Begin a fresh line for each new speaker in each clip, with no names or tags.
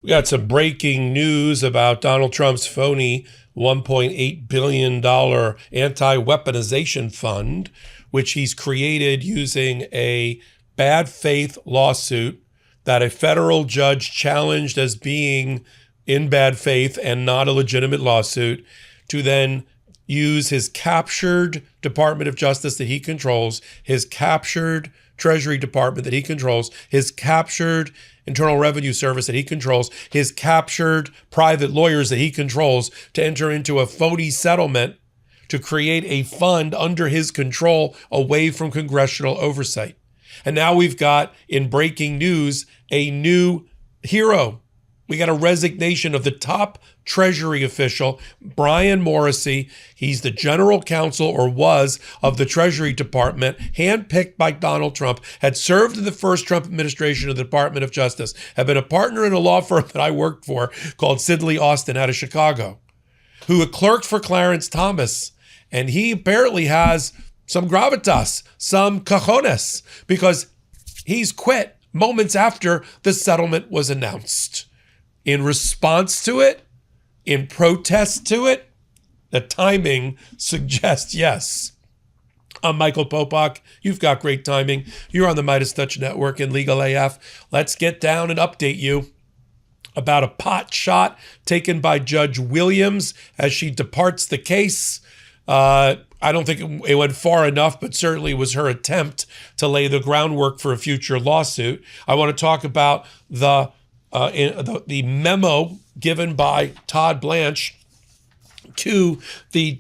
We got some breaking news about Donald Trump's phony $1.8 billion anti-weaponization fund, which he's created using a bad faith lawsuit that a federal judge challenged as being in bad faith and not a legitimate lawsuit, to then use his captured Department of Justice that he controls, his captured Treasury Department that he controls, his captured Internal Revenue Service that he controls, his captured private lawyers that he controls, to enter into a phony settlement to create a fund under his control away from congressional oversight. And now we've got, in breaking news, a new hero. We got a resignation of the top Treasury official, Brian Morrissey. He's the General Counsel, or was, of the Treasury Department, handpicked by Donald Trump, had served in the first Trump administration of the Department of Justice, had been a partner in a law firm that I worked for called Sidley Austin out of Chicago, who had clerked for Clarence Thomas. And he apparently has some gravitas, some cojones, because he's quit moments after the settlement was announced. In response to it, in protest to it, the timing suggests yes. I'm Michael Popok. You've got great timing. You're on the MeidasTouch Network and Legal AF. Let's get down and update you about a pot shot taken by Judge Williams as she departs the case. I don't think it went far enough, but certainly was her attempt to lay the groundwork for a future lawsuit. I want to talk about the memo given by Todd Blanche to the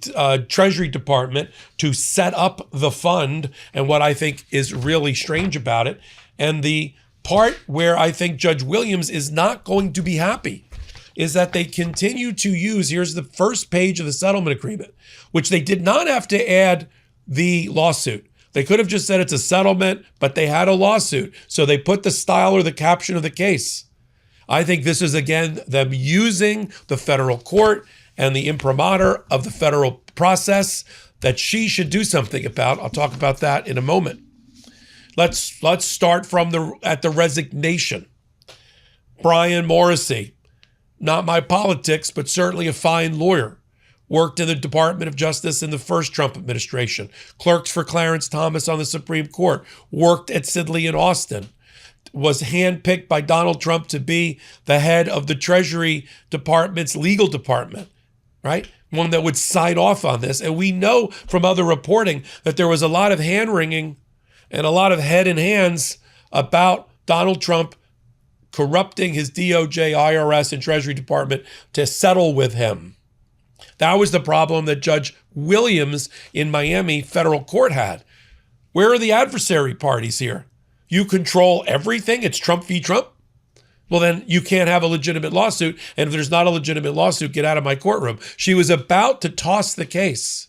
Treasury Department to set up the fund, and what I think is really strange about it. And the part where I think Judge Williams is not going to be happy is that they continue to use, here's the first page of the settlement agreement, which they did not have to add the lawsuit. They could have just said it's a settlement, but they had a lawsuit. So they put the style or the caption of the case. I think this is, again, them using the federal court and the imprimatur of the federal process that she should do something about. I'll talk about that in a moment. Let's start from at the resignation. Brian Morrissey, not my politics, but certainly a fine lawyer. Worked in the Department of Justice in the first Trump administration. Clerked for Clarence Thomas on the Supreme Court. Worked at Sidley in Austin. Was handpicked by Donald Trump to be the head of the Treasury Department's legal department, right? One that would sign off on this. And we know from other reporting that there was a lot of hand-wringing and a lot of head in hands about Donald Trump corrupting his DOJ, IRS, and Treasury Department to settle with him. That was the problem that Judge Williams in Miami federal court had. Where are the adversary parties here? You control everything. It's Trump v. Trump. Well, then you can't have a legitimate lawsuit. And if there's not a legitimate lawsuit, get out of my courtroom. She was about to toss the case.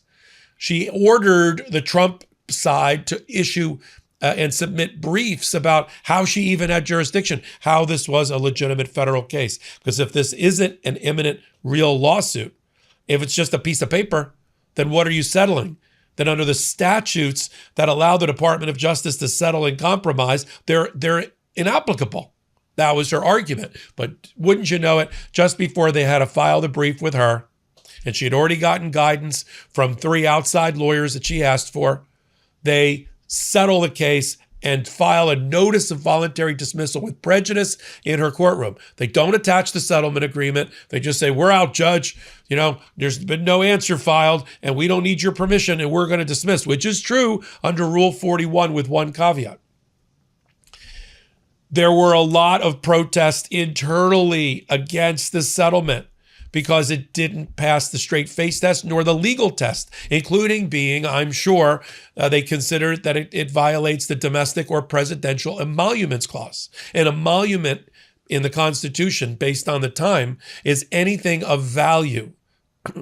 She ordered the Trump side to issue and submit briefs about how she even had jurisdiction, how this was a legitimate federal case. Because if this isn't an imminent real lawsuit, if it's just a piece of paper, then what are you settling? Then under the statutes that allow the Department of Justice to settle and compromise, they're inapplicable. That was her argument. But wouldn't you know it, just before they had to file the brief with her, and she had already gotten guidance from 3 outside lawyers that she asked for, they settle the case and file a notice of voluntary dismissal with prejudice in her courtroom. They don't attach the settlement agreement. They just say, we're out, Judge. You know, there's been no answer filed and we don't need your permission and we're going to dismiss, which is true under Rule 41 with one caveat. There were a lot of protests internally against the settlement because it didn't pass the straight face test nor the legal test, including being, I'm sure, they considered that it violates the domestic or presidential emoluments clause. An emolument in the Constitution, based on the time, is anything of value,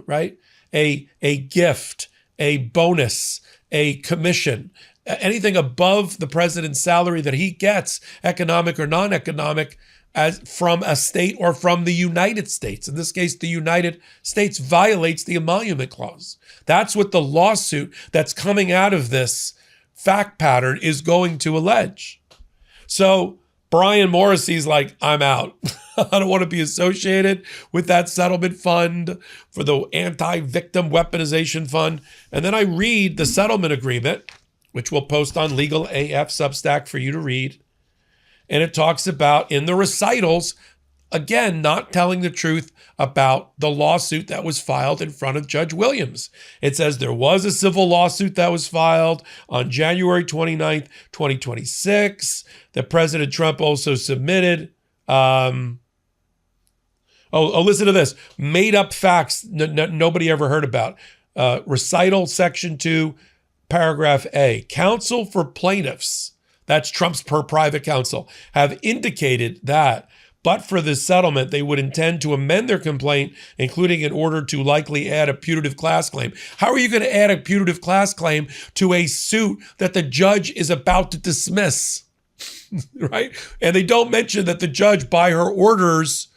right? A gift, a bonus, a commission, anything above the president's salary that he gets, economic or non-economic, as from a state or from the United States. In this case, the United States violates the emolument clause. That's what the lawsuit that's coming out of this fact pattern is going to allege. So Brian Morrissey's like, I'm out. I don't want to be associated with that settlement fund for the anti-victim weaponization fund. And then I read the settlement agreement, which we'll post on Legal AF Substack for you to read. And it talks about, in the recitals, again, not telling the truth about the lawsuit that was filed in front of Judge Williams. It says there was a civil lawsuit that was filed on January 29th, 2026, that President Trump also submitted. Listen to this. Made up facts nobody ever heard about. Recital Section 2, Paragraph A. Counsel for plaintiffs, that's Trump's private counsel, have indicated that but for this settlement, they would intend to amend their complaint, including in order to likely add a putative class claim. How are you going to add a putative class claim to a suit that the judge is about to dismiss? Right? And they don't mention that the judge, by her orders,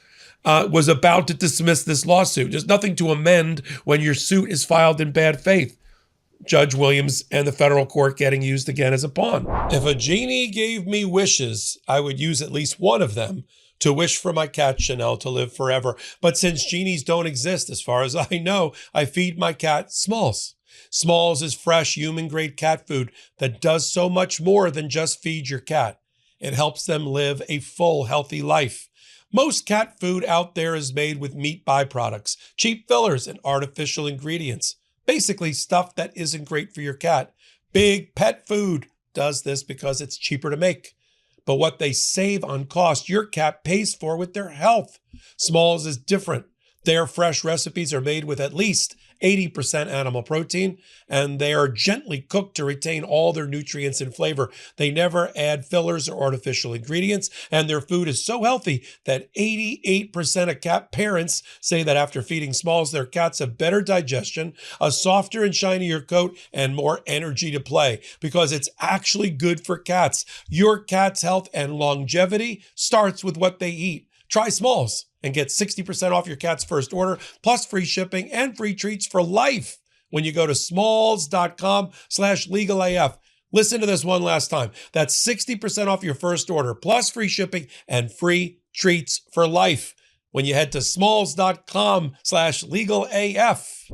was about to dismiss this lawsuit. There's nothing to amend when your suit is filed in bad faith. Judge Williams and the federal court getting used again as a pawn. If a genie gave me wishes, I would use at least one of them to wish for my cat Chanel to live forever. But since genies don't exist, as far as I know, I feed my cat Smalls. Smalls is fresh, human-grade cat food that does so much more than just feed your cat. It helps them live a full, healthy life. Most cat food out there is made with meat byproducts, cheap fillers, and artificial ingredients. Basically, stuff that isn't great for your cat. Big Pet Food does this because it's cheaper to make. But what they save on cost, your cat pays for with their health. Smalls is different. Their fresh recipes are made with at least 80% animal protein, and they are gently cooked to retain all their nutrients and flavor. They never add fillers or artificial ingredients, and their food is so healthy that 88% of cat parents say that after feeding Smalls, their cats have better digestion, a softer and shinier coat, and more energy to play, because it's actually good for cats. Your cat's health and longevity starts with what they eat. Try Smalls and get 60% off your cat's first order, plus free shipping and free treats for life when you go to smalls.com/legalaf. Listen to this one last time. That's 60% off your first order, plus free shipping and free treats for life when you head to smalls.com/legalaf.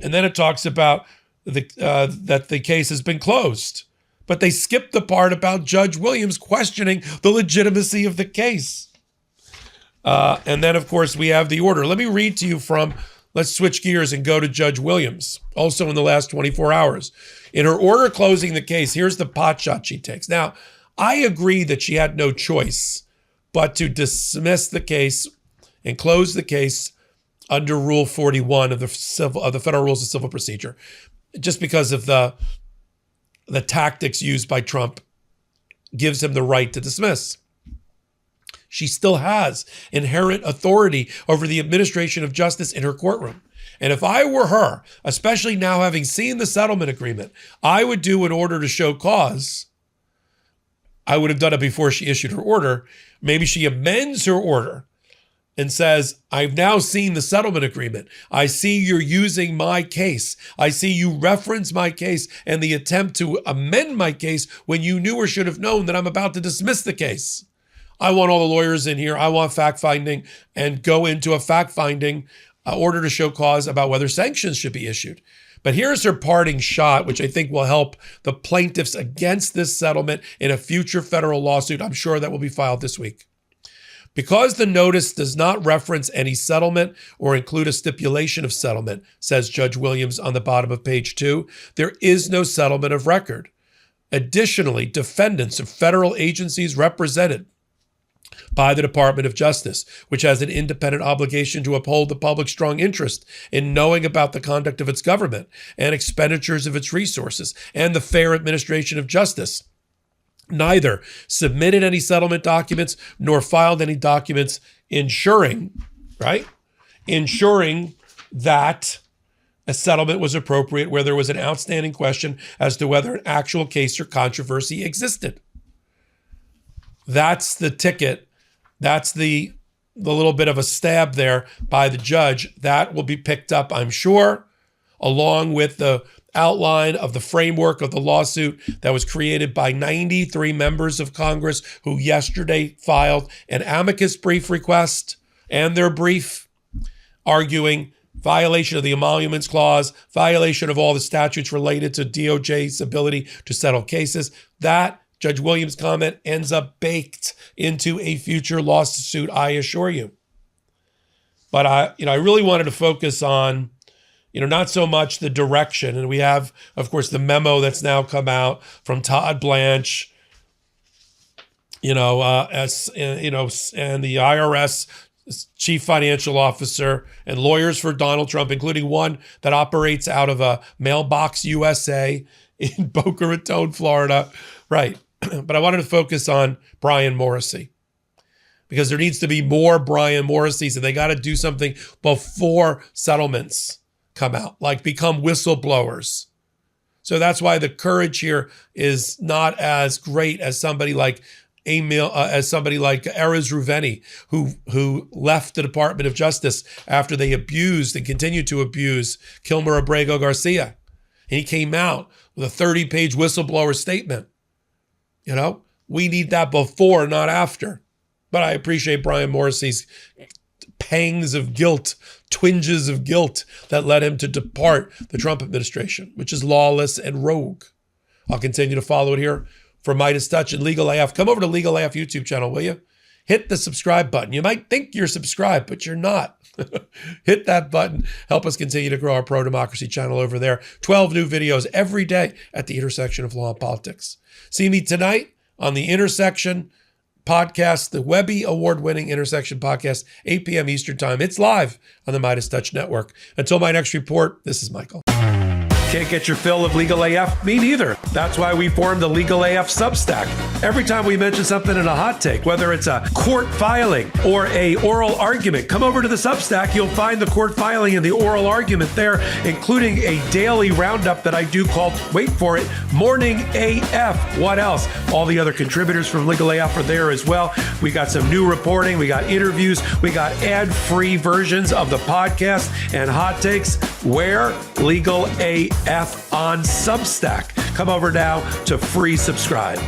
And then it talks about that the case has been closed. But they skipped the part about Judge Williams questioning the legitimacy of the case. And then, of course, we have the order. Let me read to you from, let's switch gears and go to Judge Williams, also in the last 24 hours. In her order closing the case, here's the pot shot she takes. Now, I agree that she had no choice but to dismiss the case and close the case under Rule 41 of the Federal Rules of Civil Procedure, just because of the tactics used by Trump gives him the right to dismiss. She still has inherent authority over the administration of justice in her courtroom. And if I were her, especially now having seen the settlement agreement, I would do an order to show cause. I would have done it before she issued her order. Maybe she amends her order and says, I've now seen the settlement agreement. I see you're using my case. I see you reference my case and the attempt to amend my case when you knew or should have known that I'm about to dismiss the case. I want all the lawyers in here. I want fact-finding, and go into a fact-finding order to show cause about whether sanctions should be issued. But here's her parting shot, which I think will help the plaintiffs against this settlement in a future federal lawsuit. I'm sure that will be filed this week. Because the notice does not reference any settlement or include a stipulation of settlement, says Judge Williams on the bottom of page 2, there is no settlement of record. Additionally, defendants of federal agencies represented by the Department of Justice, which has an independent obligation to uphold the public's strong interest in knowing about the conduct of its government and expenditures of its resources and the fair administration of justice, neither submitted any settlement documents nor filed any documents ensuring that a settlement was appropriate where there was an outstanding question as to whether an actual case or controversy existed. That's the ticket. That's the little bit of a stab there by the judge. That will be picked up, I'm sure, along with the outline of the framework of the lawsuit that was created by 93 members of Congress who yesterday filed an amicus brief request and their brief arguing violation of the emoluments clause, violation of all the statutes related to DOJ's ability to settle cases. That, Judge Williams' comment, ends up baked into a future lawsuit, I assure you. But I really wanted to focus on, not so much the direction. And we have, of course, the memo that's now come out from Todd Blanche, and the IRS chief financial officer and lawyers for Donald Trump, including one that operates out of a Mailbox USA in Boca Raton, Florida. Right. But I wanted to focus on Brian Morrissey, because there needs to be more Brian Morrisseys, and they got to do something before settlements come out, like become whistleblowers. So that's why the courage here is not as great as somebody like Erez Ruveni, who left the Department of Justice after they abused and continued to abuse Kilmer Abrego Garcia. And he came out with a 30-page whistleblower statement. We need that before, not after. But I appreciate Brian Morrissey's pangs of guilt, twinges of guilt that led him to depart the Trump administration, which is lawless and rogue. I'll continue to follow it here for MeidasTouch and Legal AF. Come over to Legal AF YouTube channel, will you? Hit the subscribe button. You might think you're subscribed, but you're not. Hit that button. Help us continue to grow our pro-democracy channel over there. 12 new videos every day at the intersection of law and politics. See me tonight on the Intersection podcast, the Webby award-winning Intersection podcast, 8 p.m. Eastern Time. It's live on the MeidasTouch Network. Until my next report, this is Michael. Can't get your fill of Legal AF? Me neither. That's why we formed the Legal AF Substack. Every time we mention something in a hot take, whether it's a court filing or a oral argument, come over to the Substack. You'll find the court filing and the oral argument there, including a daily roundup that I do called, wait for it, Morning AF. What else? All the other contributors from Legal AF are there as well. We got some new reporting. We got interviews. We got ad-free versions of the podcast and hot takes. Where? Legal AF on Substack. Come over now to free subscribe.